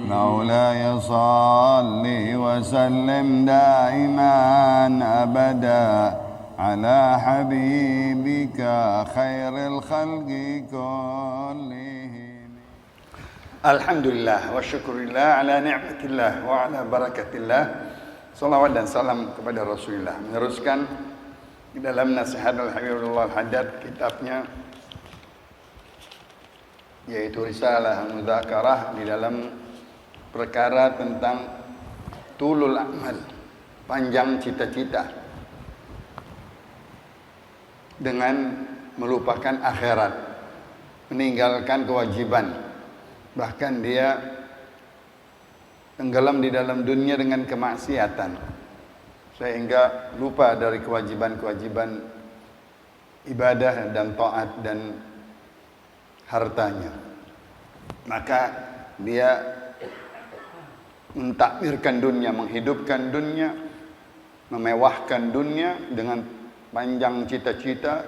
مولاي صل وسلم دائما أبدا على حبيبك خير الخلق كلهم. Alhamdulillah wa syukurillah ala ni'matillah wa ala barakatillah. Salawat dan salam kepada Rasulullah. Meneruskan di dalam Nasihat Al-Habibullah Al-Haddad, kitabnya yaitu Risalah Mudzakarah di dalam perkara tentang tulul amal, panjang cita-cita dengan melupakan akhirat, meninggalkan kewajiban, bahkan dia tenggelam di dalam dunia dengan kemaksiatan sehingga lupa dari kewajiban-kewajiban ibadah dan taat dan hartanya. Maka dia mentakmirkan dunia, menghidupkan dunia, memewahkan dunia dengan panjang cita-cita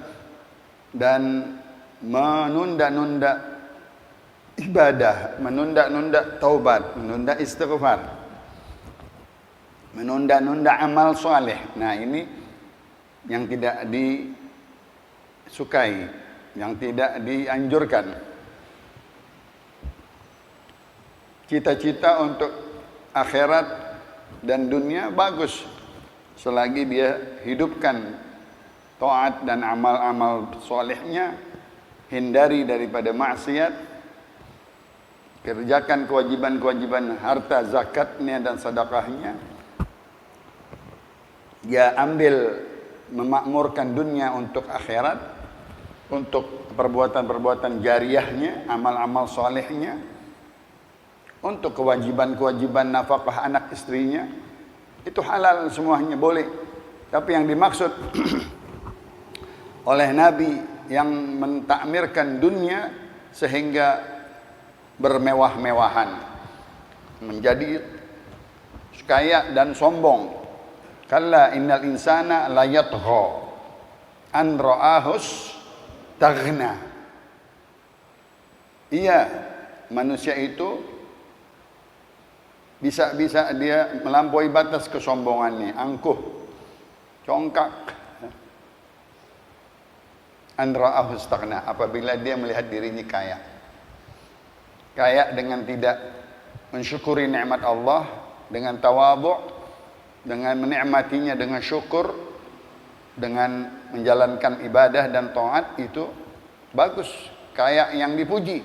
dan menunda-nunda ibadah, menunda-nunda taubat, menunda istighfar, menunda-nunda amal soleh. Nah, ini yang tidak disukai, yang tidak dianjurkan. Cita-cita untuk akhirat dan dunia bagus selagi dia hidupkan taat dan amal-amal solehnya, hindari daripada maksiat, kerjakan kewajiban-kewajiban harta zakatnya dan sedekahnya. Dia ambil memakmurkan dunia untuk akhirat, untuk perbuatan-perbuatan jariahnya, amal-amal solehnya, untuk kewajiban-kewajiban nafkah anak istrinya. Itu halal semuanya, boleh. Tapi yang dimaksud oleh Nabi yang mentakmirkan dunia sehingga bermewah-mewahan, menjadi kaya dan sombong. Kalla innal insana la yatgha an ra'ahus taghna. Iya, manusia itu bisa-bisa dia melampaui batas kesombongannya, angkuh, congkak. An ra'ahu istaghna, apabila dia melihat dirinya kaya. Kaya dengan tidak mensyukuri nikmat Allah, dengan tawadhu', dengan menikmatinya dengan syukur, dengan menjalankan ibadah dan taat, itu bagus, kaya yang dipuji.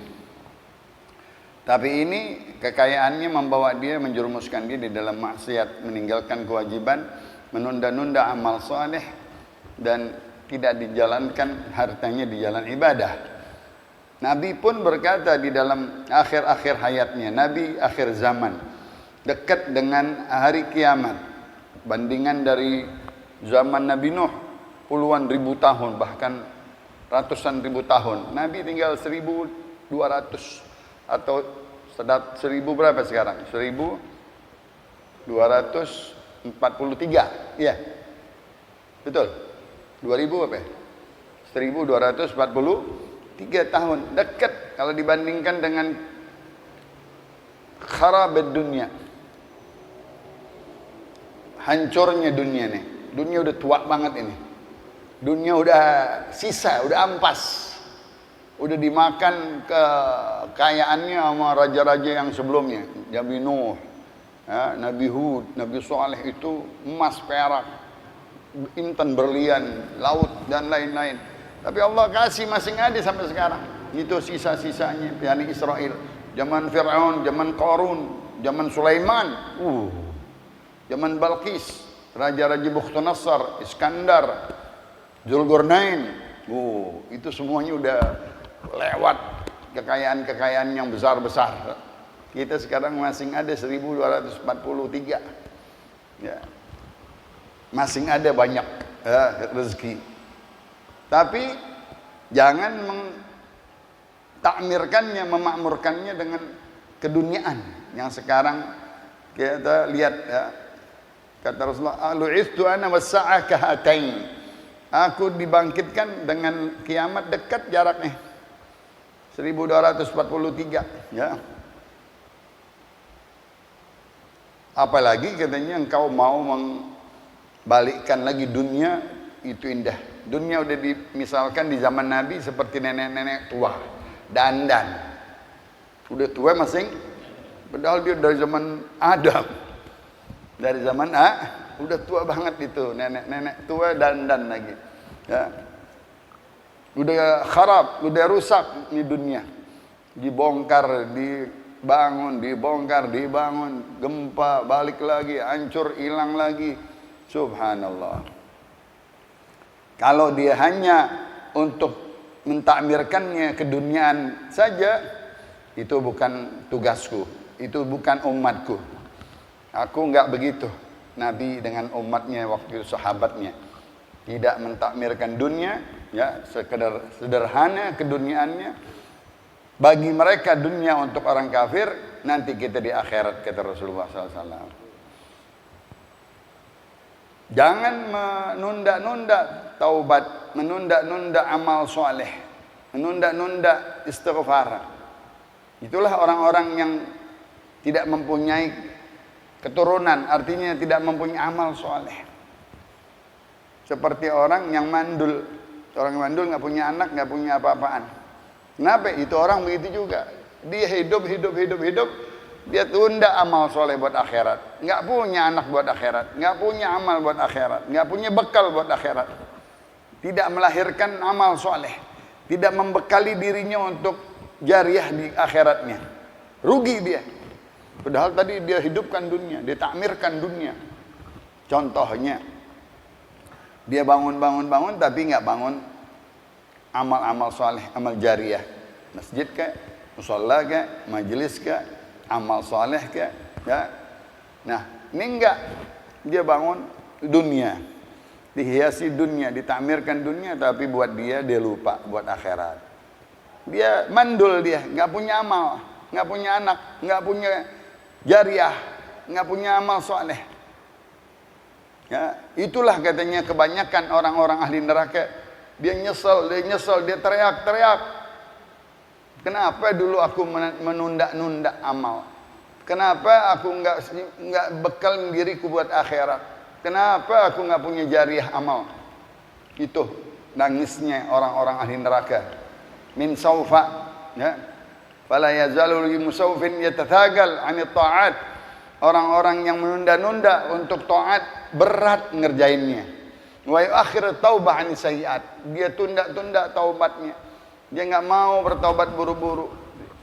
Tapi ini kekayaannya membawa dia menjerumuskan dia di dalam maksiat, meninggalkan kewajiban, menunda-nunda amal saleh dan tidak dijalankan hartanya di jalan ibadah. Nabi pun berkata di dalam akhir-akhir hayatnya, Nabi akhir zaman, dekat dengan hari kiamat. Bandingan dari zaman Nabi Nuh puluhan ribu tahun, bahkan ratusan ribu tahun. Nabi tinggal 1200 atau 1000 berapa sekarang? 1243. Iya. Betul. 2000 apa ya? 1243 tahun. Dekat kalau dibandingkan dengan kharabad dunia. Hancurnya dunia nih. Dunia udah tua banget ini. Dunia udah sisa, udah ampas. Udah dimakan kekayaannya sama raja-raja yang sebelumnya. Nabi Nuh, ya, Nabi Hud, Nabi Saleh itu emas, perak, intan, berlian, laut dan lain-lain. Tapi Allah kasih masih ada sampai sekarang. Itu sisa-sisanya Bani Israel. Zaman Fir'aun, zaman Qarun, zaman Sulaiman, zaman Balqis, raja-raja Bukhtunassar, Iskandar, Zulkarnain. Itu semuanya udah lewat, kekayaan-kekayaan yang besar-besar. Kita sekarang masih ada 1243. Ya. Masih ada banyak rezeki. Tapi jangan takmirkannya, memakmurkannya dengan keduniaan yang sekarang kita lihat, ya. Kata Rasulullah, "Lu'ithtu ana was-sa'ah kahatain." Aku dibangkitkan dengan kiamat dekat jaraknya. 1243, ya. Apalagi katanya engkau mau membalikkan lagi dunia, itu indah. Dunia udah misalkan di zaman Nabi seperti nenek-nenek tua, dandan. Udah tua masing, padahal dia dari zaman Adam. Dari zaman udah tua banget itu, nenek-nenek tua dandan lagi. Ya. Udah kharab, udah rusak di dunia. Dibongkar, dibangun, dibongkar, dibangun, gempa, balik lagi, hancur, hilang lagi. Subhanallah. Kalau dia hanya untuk mentakmirkannya keduniaan saja, itu bukan tugasku, itu bukan umatku. Aku enggak begitu. Nabi dengan umatnya waktu itu, sahabatnya, tidak mentakmirkan dunia, ya, sekedar sederhana keduniaannya. Bagi mereka dunia untuk orang kafir, nanti kita di akhirat, kata Rasulullah SAW. Jangan menunda-nunda taubat, menunda-nunda amal soleh, menunda-nunda istighfar. Itulah orang-orang yang tidak mempunyai keturunan, artinya tidak mempunyai amal soleh. Seperti orang yang mandul. Orang mandul nggak punya anak, nggak punya apa-apaan. Kenapa? Itu orang begitu juga. Dia hidup, dia tunda amal soleh buat akhirat. Nggak punya anak buat akhirat, nggak punya amal buat akhirat, nggak punya bekal buat akhirat. Tidak melahirkan amal soleh, tidak membekali dirinya untuk jariah di akhiratnya. Rugi dia. Padahal tadi dia hidupkan dunia, dia takmirkan dunia. Contohnya, dia bangun tapi nggak bangun amal-amal soleh, amal jariah. Masjid ke, musholla ke, majelis ke, amal soleh ke, ya. Nah, ini enggak. Dia bangun dunia, dihiasi dunia, ditakmirkan dunia, tapi buat dia lupa buat akhirat. Dia mandul, dia nggak punya amal, nggak punya anak, nggak punya jariah, nggak punya amal soleh. Ya, itulah katanya kebanyakan orang-orang ahli neraka. Dia nyesel, dia teriak-teriak. Kenapa dulu aku menunda-nunda amal? Kenapa aku enggak bekal diriku buat akhirat? Kenapa aku enggak punya jariah amal? Itu nangisnya orang-orang ahli neraka. Min saufa, ya. Fala yazalu musawfin yatathagal 'anil ta'at. Orang-orang yang menunda-nunda untuk taat berat ngerjainnya. Wa yu'akhir taubah 'an sayyi'at. Dia tunda-tunda taubatnya. Dia enggak mau bertaubat buru-buru.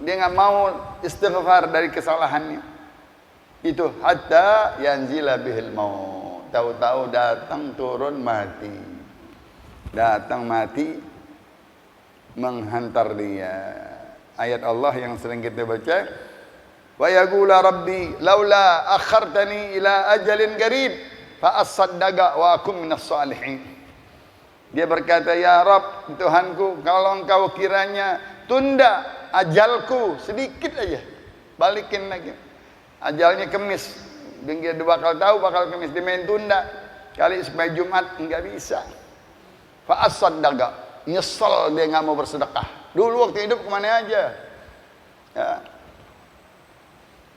Dia enggak mau istighfar dari kesalahannya. Itu hatta yanzila bihil maut. Tahu-tahu datang turun mati. Datang mati menghantar dia. Ayat Allah yang sering kita baca, wa yaqula rabbi laula akhartani ila ajalin qarib fa asaddaqa wa akum minas salihin. Dia berkata, ya Rabb, Tuhanku, kalau engkau kiranya tunda ajalku sedikit aja, balikin lagi. Ajalnya Kemis, dia bakal tahu bakal Kemis, dia main tunda kali supaya Jumat, enggak bisa. Fa asaddaqa, nyesel dia enggak mau bersedekah. Dulu waktu hidup kemana aja? Ya.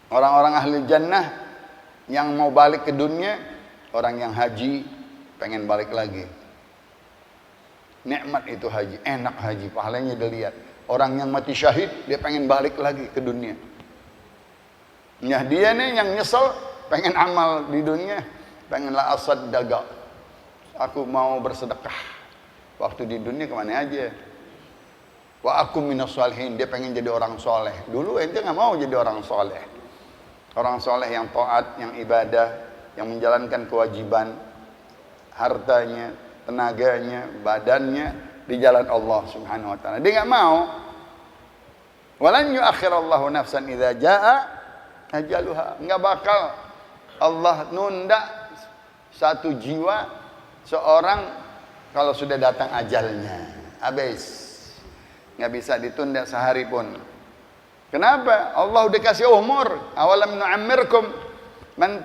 Orang-orang ahli jannah yang mau balik ke dunia, orang yang haji pengen balik lagi. Nikmat itu haji, enak haji, pahalanya dilihat. Orang yang mati syahid, dia pengen balik lagi ke dunia. Nah dia nih yang nyesel, pengen amal di dunia, pengen la asad daga. Aku mau bersedekah. Waktu di dunia kemana aja? Wa aku minas salihin, dia pengen jadi orang soleh. Dulu ente nggak mau jadi orang soleh. Orang soleh yang taat, yang ibadah, yang menjalankan kewajiban, hartanya, tenaganya, badannya di jalan Allah Subhanahu wa taala. Dia enggak mau. Walan yu'akhirallahu nafsan idza jaa ajaluha. Enggak bakal Allah nunda satu jiwa seorang kalau sudah datang ajalnya. Habis. Enggak bisa ditunda sehari pun. Kenapa? Allah udah kasih umur. Awalam nu'ammirkum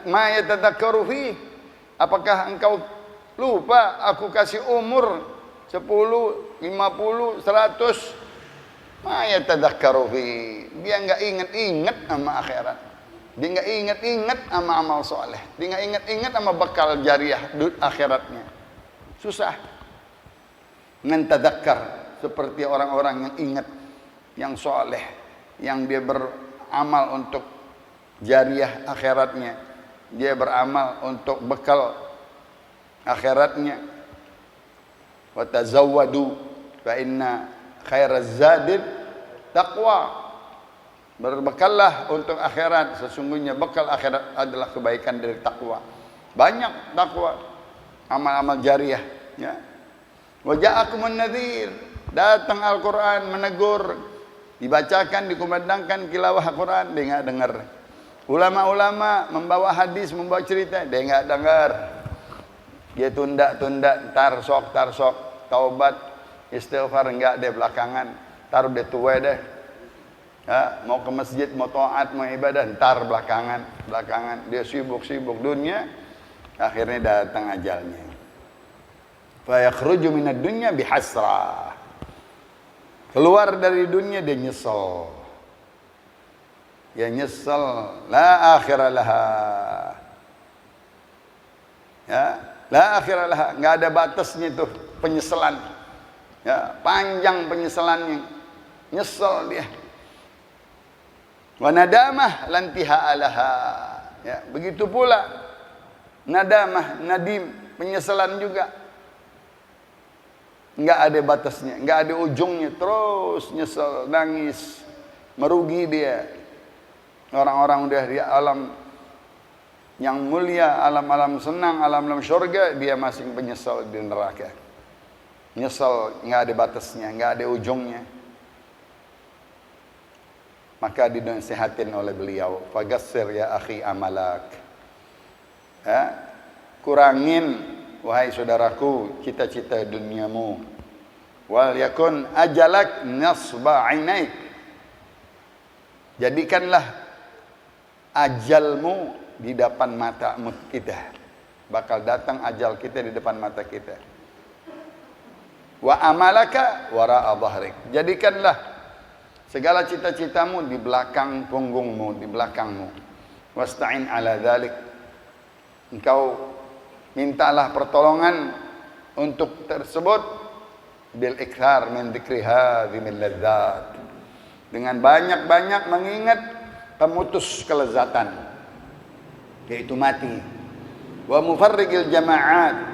ma yatadzakkaru fi. Apakah engkau lupa aku kasih umur 10, 50, 100? Ma yatadzakkaru fi. Dia enggak ingat-ingat sama akhirat. Dia nggak ingat-ingat sama amal soleh. Dia nggak ingat-ingat sama bekal jariah akhiratnya. Susah. Ngentadakkar seperti orang-orang yang ingat, yang soleh, yang dia beramal untuk jariah akhiratnya. Dia beramal untuk bekal akhiratnya. Wa tazawwadu fa inna khairaz zadid taqwa. Berbekallah untuk akhirat, sesungguhnya bekal akhirat adalah kebaikan dari takwa. Banyak takwa, amal-amal jariah, ya. Wa ja'akumun nadhir, datang Al-Qur'an menegur, dibacakan, dikumandangkan tilawah Al-Qur'an, dia enggak dengar. Ulama-ulama membawa hadis, membawa cerita, dia enggak dengar. Dia tunda-tunda, tar sok, taubat, istighfar enggak, dia belakangan, taruh dia tua deh. Ya, mau ke masjid, mau taat, mau ibadah, ntar belakangan dia sibuk dunia, akhirnya datang ajalnya. Fa yakhruju minad dunya bihasrah. Keluar dari dunia dia nyesel. Ya nyesel, la akhira laha. Ya, la akhira laha, enggak ada batasnya itu penyesalan. Ya, panjang penyesalannya. Nyesel dia. Wa nadamah lantiha alaha. Ya, begitu pula nadamah, nadim, penyesalan juga. Enggak ada batasnya, enggak ada ujungnya, terus nyesel, nangis, merugi dia. Orang-orang udah di alam yang mulia, alam-alam senang, alam-alam syurga, dia masih penyesal di neraka. Nyesel, enggak ada batasnya, enggak ada ujungnya. Maka dinasihatin oleh beliau, fagassir ya akhi amalak. Ya, kurangin wahai saudaraku cita-cita duniamu. Wal yakun ajalak nasba ainaik. Jadikanlah ajalmu di depan mata kita. Bakal datang ajal kita di depan mata kita. Wa amalaka wara'a dhahrik. Jadikanlah segala cita-citamu di belakang punggungmu, di belakangmu. Wasta'in ala dzalik. Engkau mintalah pertolongan untuk tersebut bil ikthar min dzikri hadzimil ladzat. Dengan banyak-banyak mengingat pemutus kelezatan, yaitu mati. Wa mufarriqil jama'at,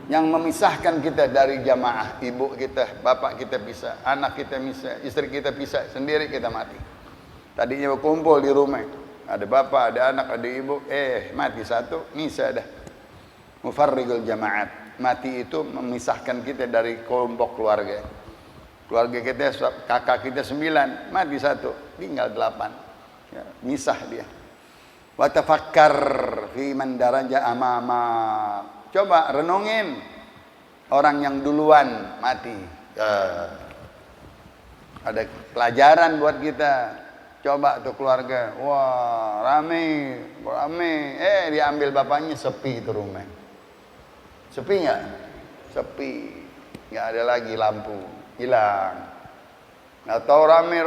yang memisahkan kita dari jamaah. Ibu kita, bapak kita pisah, anak kita pisah, istri kita pisah, sendiri kita mati. Tadinya berkumpul di rumah, ada bapak, ada anak, ada ibu, mati satu, misah dah. Mufarriqul jama'at, mati itu memisahkan kita dari kelompok keluarga. Keluarga kita, kakak kita 9, mati satu, tinggal 8. Ya, misah dia. Wa tafakkar fi man daraja amama. Coba renungin orang yang duluan mati. Ada pelajaran buat kita. Coba tuh keluarga, wah rame, diambil bapaknya, sepi itu rumah. Sepi nggak? Sepi, nggak ada lagi lampu, hilang. Atau rame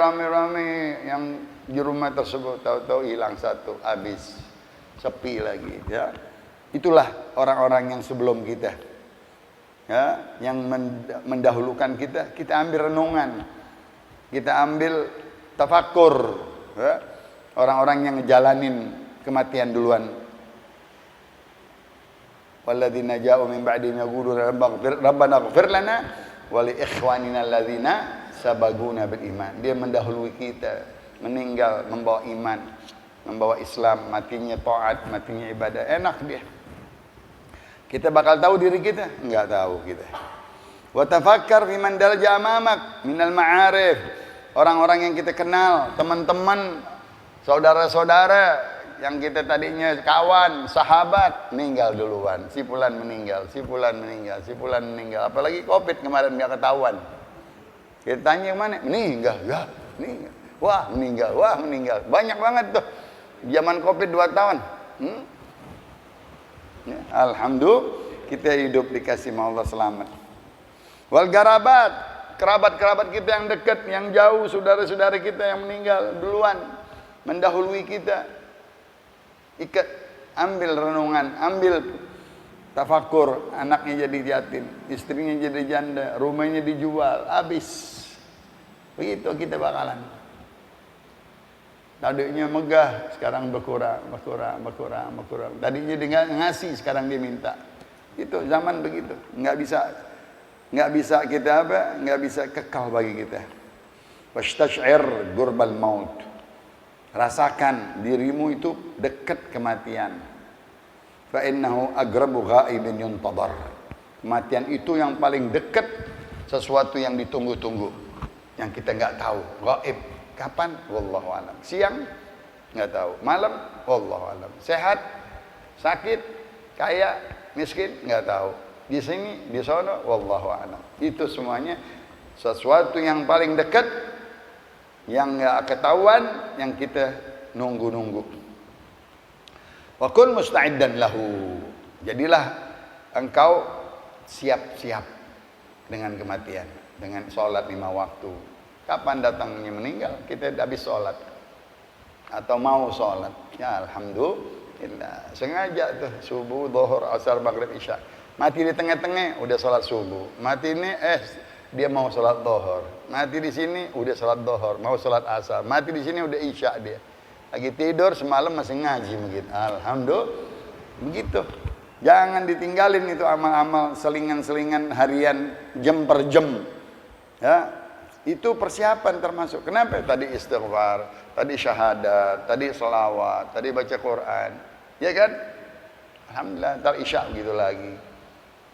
yang di rumah tersebut, tahu-tahu hilang satu, habis, sepi lagi, ya. Itulah orang-orang yang sebelum kita, ya, yang mendahulukan kita. Kita ambil renungan, kita ambil tafakkur, ya. Orang-orang yang ngejalanin kematian duluan. Walladzina ja'u min ba'dihim yaquluna rabbana ighfir lana wa li ikhwanina alladzina sabaquna bil iman. Dia mendahului kita, meninggal membawa iman, membawa Islam, matinya taat, matinya ibadah. Enak dia. Kita bakal tahu diri kita? Enggak tahu kita. Wa tafakkar fi man daraja amamak minal ma'arif. Orang-orang yang kita kenal, teman-teman, saudara-saudara yang kita tadinya kawan, sahabat, meninggal duluan. Si fulan meninggal. Apalagi Covid kemarin enggak ketahuan. Kita tanya yang mana? Meninggal. Ya, meninggal. Wah, meninggal. Banyak banget tuh. Zaman Covid 2 tahun. Ya, alhamdulillah kita hidup dikasih Allah selamat. Wal garabat, kerabat-kerabat kita yang dekat, yang jauh, saudara-saudara kita yang meninggal duluan, mendahului kita. ikat, ambil renungan, ambil tafakur, anaknya jadi yatim, istrinya jadi janda, rumahnya dijual, habis. Begitu kita bakalan. Tadinya megah, sekarang berkurang. Tadinya dia ngasih, sekarang dia minta. Itu zaman begitu. Nggak bisa kita apa? Nggak bisa kekal bagi kita. Wastash'ir gurbal maut. Rasakan dirimu itu dekat kematian. Fa innahu agrabu ghaibin yuntadhar. Kematian itu yang paling dekat, sesuatu yang ditunggu-tunggu, yang kita nggak tahu. Gaib. Kapan? Wallahu alam. Siang? Nggak tahu. Malam? Wallahu alam. Sehat? Sakit? Kaya? Miskin? Nggak tahu. Di sini? Di sana? Wallahu alam. Itu semuanya sesuatu yang paling dekat, yang nggak ketahuan, yang kita nunggu-nunggu. Wa kun musta'iddan lahu. Jadilah engkau siap-siap dengan kematian, dengan sholat 5 waktu. Kapan datangnya meninggal? Kita habis sholat atau mau sholat, ya alhamdulillah. Sengaja tuh subuh, zuhur, asar, maghrib, isya. Mati di tengah-tengah udah sholat subuh. Mati ini dia mau sholat zuhur. Mati di sini udah sholat zuhur, mau sholat asar. Mati di sini udah isya dia. Lagi tidur semalam masih ngaji begitu. Alhamdulillah. Begitu. Jangan ditinggalin itu amal-amal selingan-selingan harian jam per jam. Ya. Itu persiapan termasuk. Kenapa? Tadi istighfar, tadi syahadat, tadi selawat, tadi baca Quran. Ya kan? Alhamdulillah, ntar isya gitu lagi.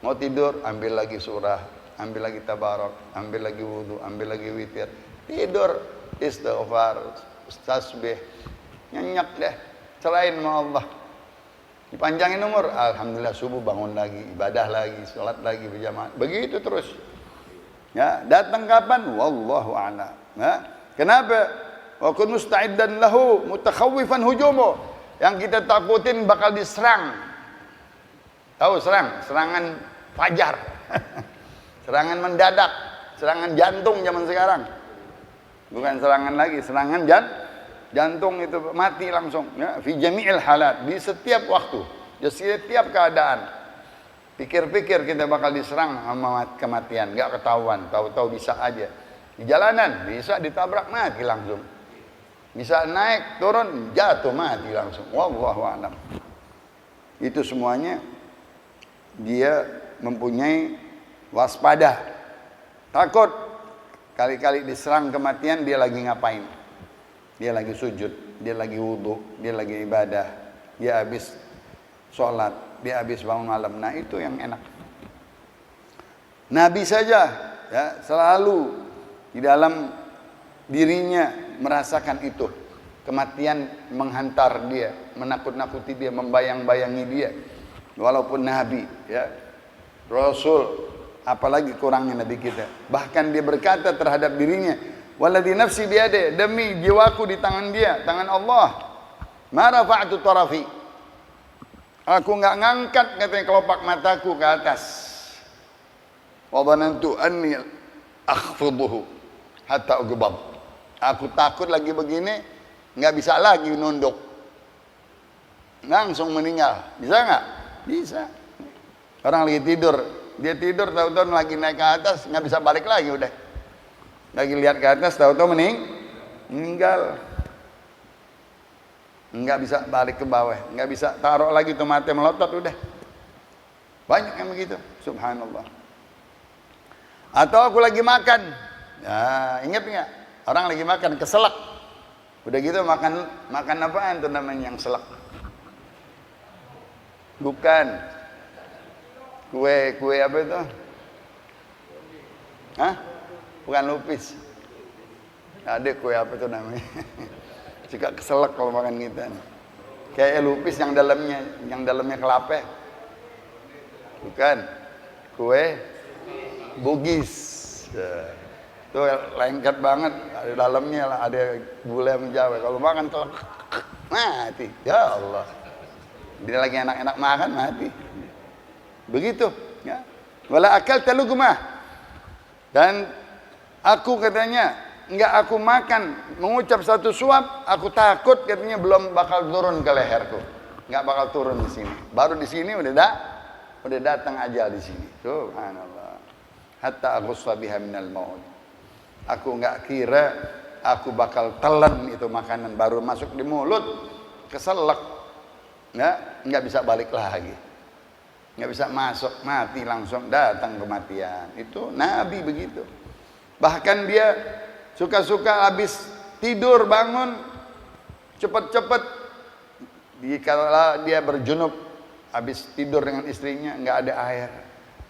Mau tidur, ambil lagi surah, ambil lagi tabarak, ambil lagi wudu, ambil lagi witir. Tidur, istighfar, tasbih, nyenyak deh. Selain sama Allah. Dipanjangin umur, alhamdulillah subuh bangun lagi, ibadah lagi, sholat lagi berjamaah. Begitu terus. Ya, datang kapan? Wallahu a'lam. Ya. Kenapa? Wa kun musta'iddan lahu mutakhawwifan hujumu. Yang kita takutin bakal diserang. Tahu serang? Serangan fajar. Serangan mendadak, serangan jantung zaman sekarang. Bukan serangan lagi, serangan jantung itu mati langsung, ya, fi jami'il halat, di setiap waktu, di setiap keadaan. Pikir-pikir kita bakal diserang sama kematian, nggak ketahuan, tahu-tahu bisa aja. Di jalanan bisa ditabrak mati langsung. Bisa naik, turun, jatuh mati langsung. Wallahu a'lam. Itu semuanya dia mempunyai waspada. Takut kali-kali diserang kematian, dia lagi ngapain? Dia lagi sujud, dia lagi wudu, dia lagi ibadah, dia habis sholat, dia habis bangun malam. Nah itu yang enak. Nabi saja ya selalu di dalam dirinya merasakan itu. Kematian menghantar dia, menakut-nakuti dia, membayang-bayangi dia. Walaupun Nabi ya, Rasul, apalagi kurangnya Nabi kita. Bahkan dia berkata terhadap dirinya, waladhi nafsi biade, demi jiwaku di tangan dia, tangan Allah. Ma rafa'tu tarafi. Aku enggak ngangkat katanya kelopak mataku ke atas. Wa dhanantu anni akhfiduhu hatta ugbab. Aku takut lagi begini, enggak bisa lagi nunduk. Langsung meninggal. Bisa enggak? Bisa. Orang lagi tidur, dia tidur tahu-tahu lagi naik ke atas, enggak bisa balik lagi udah. Lagi lihat ke atas tahu-tahu meninggal. Enggak bisa balik ke bawah, enggak bisa taruh lagi tuh mata melotot udah. Banyak yang begitu, subhanallah. Atau aku lagi makan. Ya, ingat enggak? Orang lagi makan keselak. Udah gitu makan apaan tuh namanya yang selak? Bukan. Kue apa itu? Hah? Bukan lupis. Ada kue apa itu namanya? Suka keselak kalau makan kita. Kayak lupis yang dalamnya kelapa. Bukan. Kue bugis. Itu lengket banget. Ada dalamnya ada gula menjawa. Kalau makan telak mati. Ya Allah. Dia lagi enak-enak makan mati. Begitu, ya. Wala akal talugmah. Dan aku katanya enggak aku makan, mengucap satu suap, aku takut katanya belum bakal turun ke leherku. nggak bakal turun di sini. Baru di sini udah datang ajal di sini. Subhanallah. Hatta aghussa biha minal maut. Aku nggak kira aku bakal telan itu makanan, baru masuk di mulut keselak, nggak bisa balik lagi, nggak bisa masuk, mati langsung, datang kematian. Itu Nabi begitu. Bahkan dia suka-suka habis tidur bangun cepet-cepet. Dikala dia berjunub, habis tidur dengan istrinya, nggak ada air,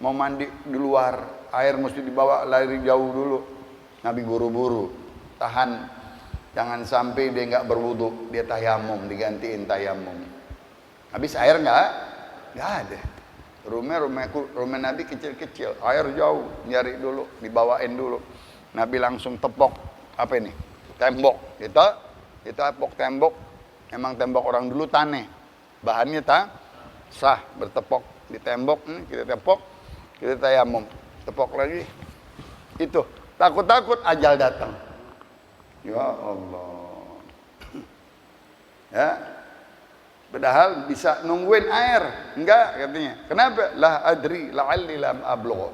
mau mandi di luar, air mesti dibawa lari jauh dulu. Nabi buru-buru, tahan, jangan sampai dia nggak berwudu, dia tayamum, digantiin tayamum. Habis air nggak ada. Rumah Nabi kecil-kecil, air jauh, nyari dulu, dibawain dulu. Nabi langsung tepok apa ini? Tembok. Itu tepok tembok. Emang tembok orang dulu tanah, bahannya sah, bertepok di tembok. Kita tepok, kita tayamum, tepok lagi. Itu takut-takut ajal datang. Ya Allah. Ya. Padahal bisa nungguin air. Enggak katanya. Kenapa? La adri la'alli lam ablugh.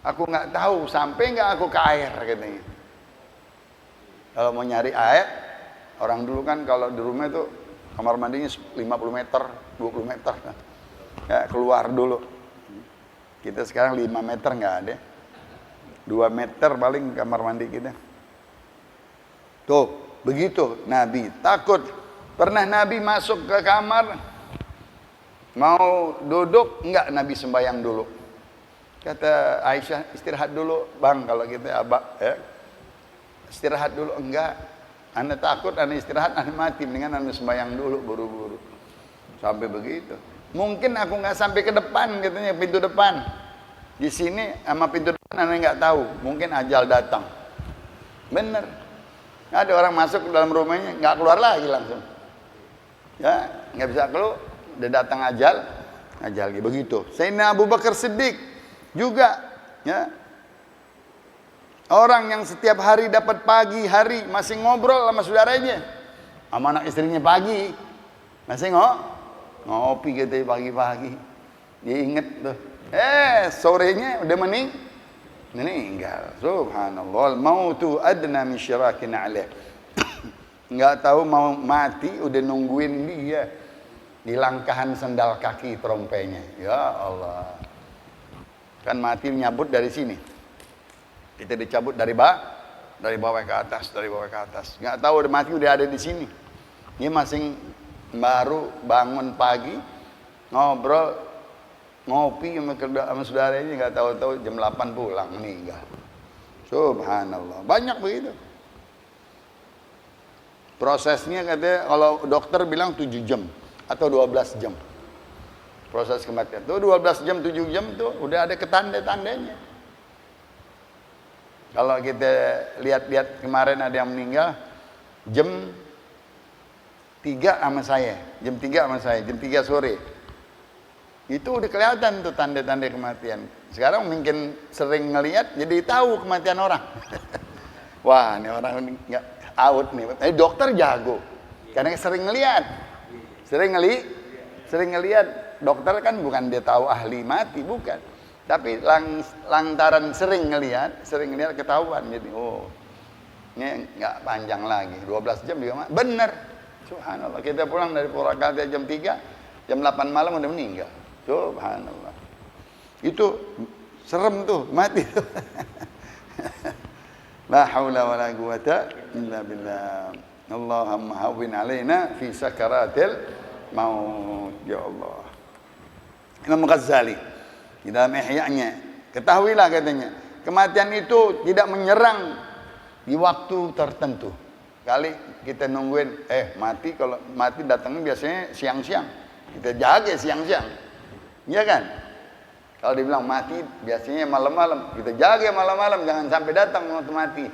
Aku enggak tahu sampai enggak aku ke air katanya. Kalau mau nyari air, orang dulu kan kalau di rumah itu kamar mandinya 50 meter, 20 meter. Ya, keluar dulu. Kita sekarang 5 meter enggak ada. 2 meter paling kamar mandi kita. Tuh, begitu Nabi takut. Pernah Nabi masuk ke kamar, mau duduk, enggak, Nabi sembahyang dulu. Kata Aisyah, istirahat dulu bang, kalau kita abak ya. Istirahat dulu, enggak. Anda takut, Anda istirahat, Anda mati. Mendingan Anda sembahyang dulu, buru-buru. Sampai begitu. Mungkin aku nggak sampai ke depan, katanya, pintu depan. Di sini sama pintu depan Anda nggak tahu. Mungkin ajal datang. Bener. Ada orang masuk ke dalam rumahnya, nggak keluar lagi langsung. Ya, nggak bisa keluar. Udah datang ajal begitu. Sayyidina Abu Bakar Siddiq juga, ya. Orang yang setiap hari dapat pagi hari masih ngobrol sama saudaranya, sama anak istrinya pagi masih ngopi gitu pagi-pagi. Dia inget tuh, sorenya udah meninggal. Subhanallah, mautu adna min syirakin alaih. Nggak tahu mau mati udah nungguin dia di langkahan sendal kaki terompenya. Ya Allah, kan mati nyabut dari sini. Kita dicabut dari bawah ke atas, Nggak tahu udah mati udah ada di sini. Dia masing baru bangun pagi, ngobrol, ngopi sama saudaranya, nggak tahu-tahu jam 8 pulang meninggal. Subhanallah, banyak begitu. Prosesnya katanya kalau dokter bilang 7 jam atau 12 jam. Proses kematian. Tuh 12 jam, 7 jam tuh udah ada ketanda-tandanya. Kalau kita lihat-lihat kemarin ada yang meninggal jam 3 sama saya, jam 3 sore. Itu udah kelihatan tuh tanda-tanda kematian. Sekarang mungkin sering ngelihat jadi tahu kematian orang. Wah, ini orang nggak out nih. Dokter jago. Karena sering ngelihat. Sering ngelihat. Dokter kan bukan dia tahu ahli mati, bukan. Tapi lantaran sering ngelihat ketahuan. Jadi ini nggak panjang lagi. 12 jam juga bener. Subhanallah. Kita pulang dari Purwakarta jam 3, jam 8 malam udah meninggal. Subhanallah. Itu serem tuh, mati tuh. La haula wala quwata illa billah. Allahumma hawwin alaina fi sakaratil maut. Ya Allah. Imam Ghazali di dalam Ihya-nya, ketahuilah katanya, kematian itu tidak menyerang di waktu tertentu. Kali kita nungguin, mati, kalau mati datangnya biasanya siang-siang. Kita jaga siang-siang. Iya kan? Kalau dibilang mati biasanya malam-malam, kita jaga malam-malam, jangan sampai datang waktu mati.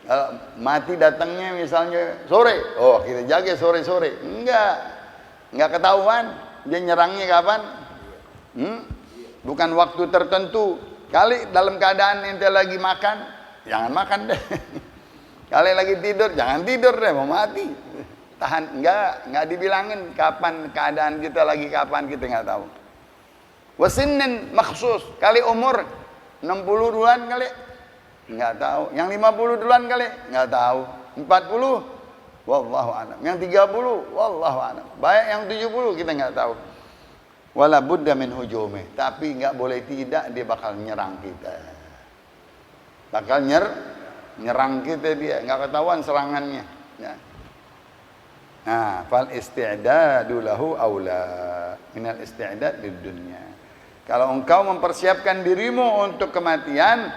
Kalau mati datangnya misalnya sore, kita jaga sore-sore. Enggak ketahuan dia nyerangnya kapan. Bukan waktu tertentu. Kali dalam keadaan ente lagi makan, jangan makan deh. Kali lagi tidur, jangan tidur deh, mau mati. tahan. Enggak dibilangin kapan keadaan kita lagi, kapan kita enggak tahu. Wasinnin makhsus, kali umur 60 duluan kali, enggak tahu. Yang 50 duluan kali, enggak tahu. 40, wallahu a'lam. Yang 30, wallahu a'lam. Baik yang 70 kita enggak tahu. Wala budda min hujumi, tapi enggak boleh tidak dia bakal nyerang kita. Bakal nyerang kita dia, enggak ketahuan serangannya. Ya. Nah, fal isti'dadu lahu aula minal isti'dad di dunia. Kalau engkau mempersiapkan dirimu untuk kematian,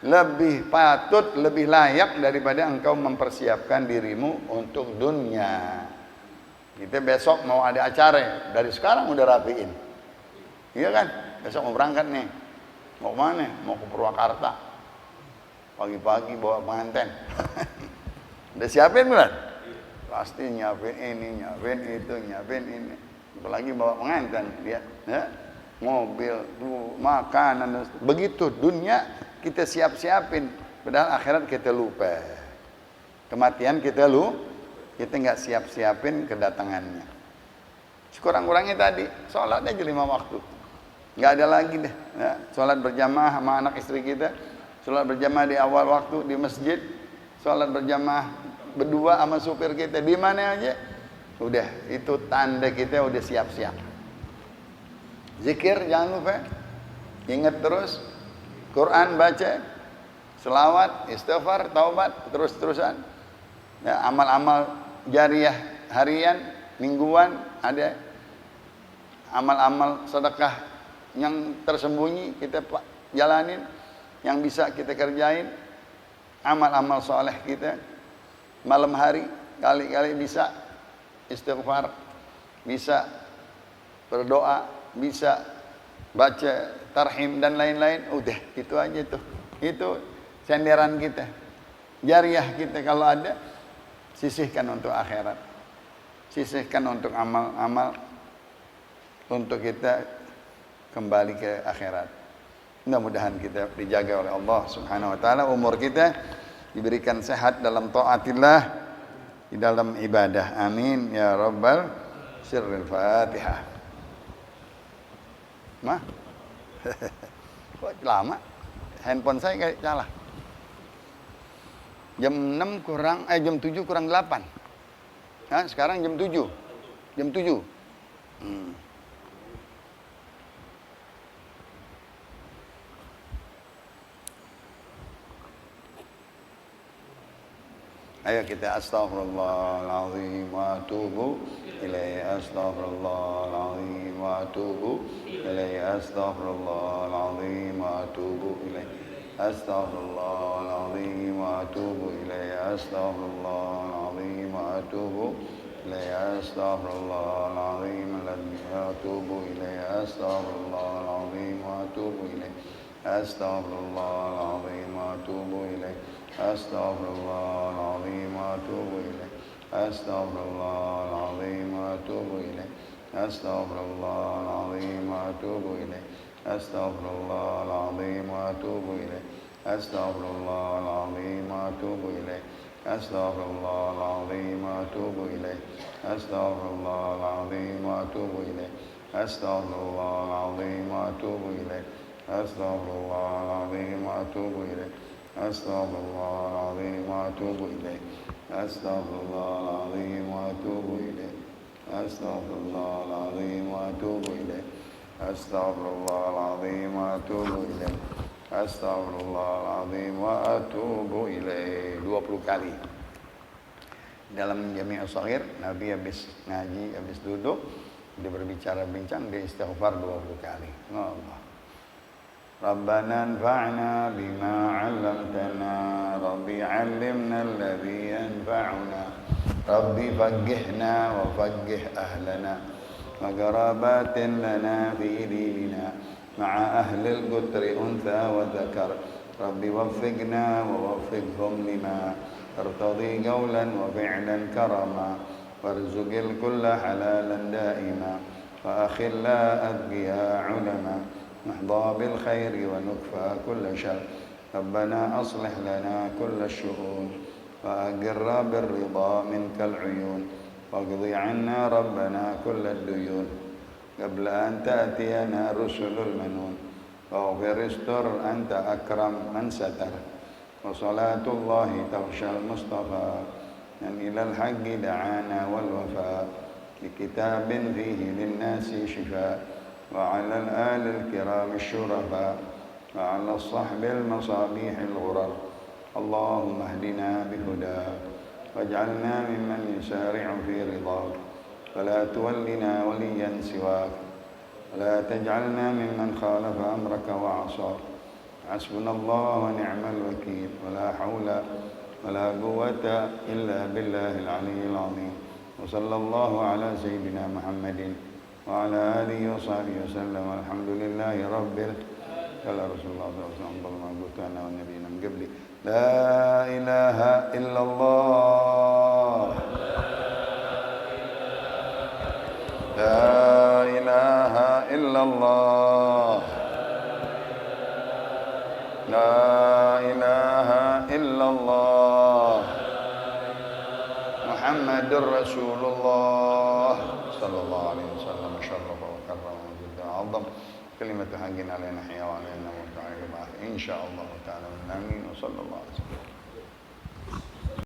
lebih patut, lebih layak daripada engkau mempersiapkan dirimu untuk dunia. Kita besok mau ada acara, dari sekarang udah rapiin. Iya kan? Besok mau berangkat nih. Mau kemana? Mau ke Purwakarta. Pagi-pagi bawa pengantin. Udah siapin belum? Pasti nyiapin ini, nyiapin itu, nyiapin ini. Apalagi bawa pengantin, lihat, ya. Mobil, makanan, begitu. Dunia kita siap-siapin, padahal akhirat kita lupa. Kematian kita nggak siap-siapin kedatangannya. Sekurang-kurangnya tadi, sholat aja 5 waktu. Nggak ada lagi deh. Ya, sholat berjamaah sama anak istri kita, sholat berjamaah di awal waktu di masjid, sholat berjamaah berdua sama supir kita di mana aja. Udah, itu tanda kita udah siap-siap. Zikir jangan lupa, ingat terus, Quran baca, selawat, istighfar, taubat, terus-terusan. Ya, amal-amal jariah harian, mingguan ada. Amal-amal sedekah yang tersembunyi kita jalanin, yang bisa kita kerjain. Amal-amal soleh kita malam hari kali-kali bisa istighfar, bisa berdoa, bisa baca tarhim dan lain-lain. Udah, itu aja tuh. Itu senderan kita. Jariah kita kalau ada, sisihkan untuk akhirat. Sisihkan untuk amal-amal untuk kita kembali ke akhirat. Mudah-mudahan kita dijaga oleh Allah Subhanahu wa taala, umur kita diberikan sehat dalam taatillah, di dalam ibadah. Amin ya rabbal sirril Fatihah. Mah? Kok lama? Handphone saya kayak salah. Jam 7 kurang 8. Nah, sekarang jam 7. Jam 7. Ayo kita astaghfirullahaladzim wa atubu ilaihi, astaghfirullahaladzim wa atubu ilaihi, astaghfirullahaladzim wa atubu ilaihi, astaghfirullahaladzim wa atubu ilaihi, astaghfirullahaladzim wa atubu ilaihi, astaghfirullahaladzim wa atubu ilaihi, astaghfirullahaladzim wa atubu ilaihi, astaghfirullahaladzim wa atubu ilaihi, astaghfirullahaladzim wa atubu ilaih, astaghfirullahaladzim wa atubu ilaih, astaghfirullahaladzim wa atubu ilaih, astaghfirullahaladzim wa atubu ilaih, astaghfirullahaladzim wa atubu ilaih, astaghfirullahaladzim wa atubu ilaih, astaghfirullahaladzim wa atubu ilaih, astaghfirullahaladzim wa atubu ilaih, astaghfirullahaladzim wa atubu ilaih, astaghfirullahaladzim wa atubu ilaih, astaghfirullahaladzim wa atubu ilaih, astaghfirullahaladzim wa atubu ilaih, astaghfirullahaladzim wa atubu ilaih, astaghfirullahaladzim wa atubu ilaih. 20 kali. Dalam Jami' Shaghir, Nabi habis ngaji, habis duduk, dia berbicara bincang, dia istighfar 20 kali. Allah. ربنا انفعنا بما علمتنا ربي علمنا الذي ينفعنا ربي فقهنا وفقه أهلنا وقرابات لنا في ديننا مع أهل القتر أنثى وذكر ربي وفقنا ووفقهم لما ترتضي قولا وفعلا كرما وارزق الكل حلالا دائما وأخلا أذكياء علما نحظى بالخير ونكفى كل شر ربنا أصلح لنا كل الشؤون وأقر بالرضا منك العيون واقض عنا ربنا كل الديون قبل أن تأتينا رسل المنون واغفر استر أنت أكرم من ستر وصلاة الله تغشى المصطفى من إلى الحق دعانا والوفاء بكتاب فيه للناس شفاء وعلى الآل الكرام الشرفاء وعلى الصحب المصابيح الغرر اللهم اهدنا بهداك واجعلنا ممن يسارع في رضاك ولا تولنا وليا سواك ولا تجعلنا ممن خالف أمرك وعصاك حسبنا الله ونعم الوكيل ولا حول ولا قوة إلا بالله العلي العظيم وصلى الله على سيدنا محمد وعلى آله وصحبه وسلم والحمد لله رب قال رسول الله صلى الله عليه وسلم ما قلت أنا والنبيين من قبلي لا إله إلا الله لا إله إلا الله لا إله إلا الله محمد رسول الله صلى الله عليه وسلم شرف وكرم وجد وعظم كلمة حق علينا حيا وعلينا موت إن شاء الله تعالى آمين وصلى الله عليه وسلم